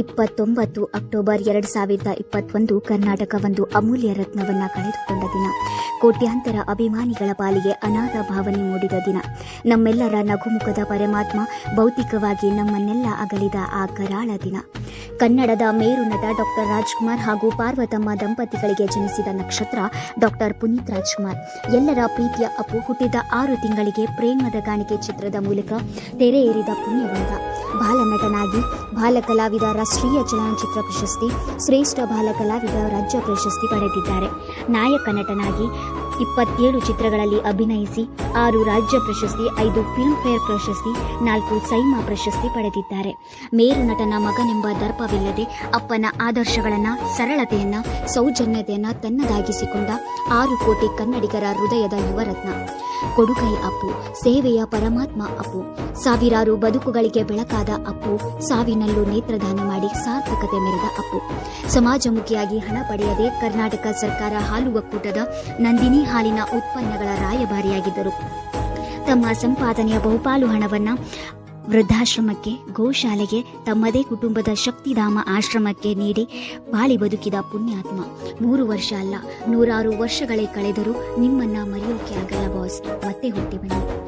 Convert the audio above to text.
29 October 2021 Karnataka ಒಂದು ಅಮೂಲ್ಯ ರತ್ನವನ್ನ ಕಳೆದುಕೊಂಡ ದಿನ. ಕೋಟ್ಯಾಂತರ ಅಭಿಮಾನಿಗಳ ಪಾಲಿಗೆ ಅನಾಥ ಭಾವನೆ ಮೂಡಿದ ದಿನ. ನಮ್ಮೆಲ್ಲರ ನಗುಮುಖದ ಪರಮಾತ್ಮ ಭೌತಿಕವಾಗಿ ನಮ್ಮನ್ನೆಲ್ಲ ಅಗಲಿದ ಆ ಕರಾಳ ದಿನ. ಕನ್ನಡದ ಮೇರು ನಟ ಡಾಕ್ಟರ್ ರಾಜ್ಕುಮಾರ್ ಹಾಗೂ ಪಾರ್ವತಮ್ಮ ದಂಪತಿಗಳಿಗೆ ಜನಿಸಿದ ನಕ್ಷತ್ರ ಡಾಕ್ಟರ್ ಪುನೀತ್ ರಾಜ್ಕುಮಾರ್. ಎಲ್ಲರ ಪ್ರೀತಿಯ ಅಪ್ಪು ಹುಟ್ಟಿದ 6 ತಿಂಗಳಿಗೆ ಪ್ರೇಮದ ಕಾಣಿಕೆ ಚಿತ್ರದ ಮೂಲಕ ತೆರೆ ಏರಿದ ಪುಣ್ಯವಂತ. ಬಾಲನಟನಾಗಿ ಬಾಲಕಲಾವಿದ ರಾಷ್ಟ್ರೀಯ ಚಲನಚಿತ್ರ ಪ್ರಶಸ್ತಿ, ಶ್ರೇಷ್ಠ ಬಾಲಕಲಾವಿದ ರಾಜ್ಯ ಪ್ರಶಸ್ತಿ ಪಡೆದಿದ್ದಾರೆ. ನಾಯಕ ನಟನಾಗಿ 27 ಚಿತ್ರಗಳಲ್ಲಿ ಅಭಿನಯಿಸಿ 6 ರಾಜ್ಯ ಪ್ರಶಸ್ತಿ, 5 ಫಿಲ್ಮ್ ಫೇರ್ ಪ್ರಶಸ್ತಿ, 4 ಸೈಮಾ ಪ್ರಶಸ್ತಿ ಪಡೆದಿದ್ದಾರೆ. ಮೇರು ನಟನ ಮಗನೆಂಬ ದರ್ಪವಿಲ್ಲದೆ ಅಪ್ಪನ ಆದರ್ಶಗಳನ್ನ, ಸರಳತೆಯನ್ನ, ಸೌಜನ್ಯತೆಯನ್ನ ತನ್ನದಾಗಿಸಿಕೊಂಡ 6 ಕೋಟಿ ಕನ್ನಡಿಗರ ಹೃದಯದ ಯುವರತ್ನ. ಕೊಡುಗೈ ಅಪ್ಪು, ಸೇವೆಯ ಪರಮಾತ್ಮ ಅಪ್ಪು. ಸಾವಿರಾರು ಬದುಕುಗಳಿಗೆ ಬೆಳಕಾದ ಅಪ್ಪು, ಸಾವಿನಲ್ಲೂ ನೇತ್ರದಾನ ಮಾಡಿ ಸಾರ್ಥಕತೆ ಮೆರೆದ ಅಪ್ಪು. ಸಮಾಜಮುಖಿಯಾಗಿ ಹಣ ಪಡೆಯದೆ ಕರ್ನಾಟಕ ಸರ್ಕಾರ ಹಾಲು ಒಕ್ಕೂಟದ ನಂದಿನಿ ಹಾಲಿನ ಉತ್ಪನ್ನಗಳ ರಾಯಭಾರಿಯಾಗಿದ್ದರು. ತಮ್ಮ ಸಂಪಾದನೆಯ ಬಹುಪಾಲು ಹಣವನ್ನ ವೃದ್ಧಾಶ್ರಮಕ್ಕೆ, ಗೋಶಾಲೆಗೆ, ತಮ್ಮದೇ ಕುಟುಂಬದ ಶಕ್ತಿಧಾಮ ಆಶ್ರಮಕ್ಕೆ ನೀಡಿ ಬಾಳಿ ಬದುಕಿದ ಪುಣ್ಯಾತ್ಮ. 3 ವರ್ಷ ಅಲ್ಲ, 100 ವರ್ಷಗಳೇ ಕಳೆದರೂ ನಿಮ್ಮನ್ನ ಮರೆಯೋಕೆ ಆಗಲ್ಲ ಬಾಸ್. ಮತ್ತೆ ಹುಟ್ಟಿ ಬನ್ನಿ.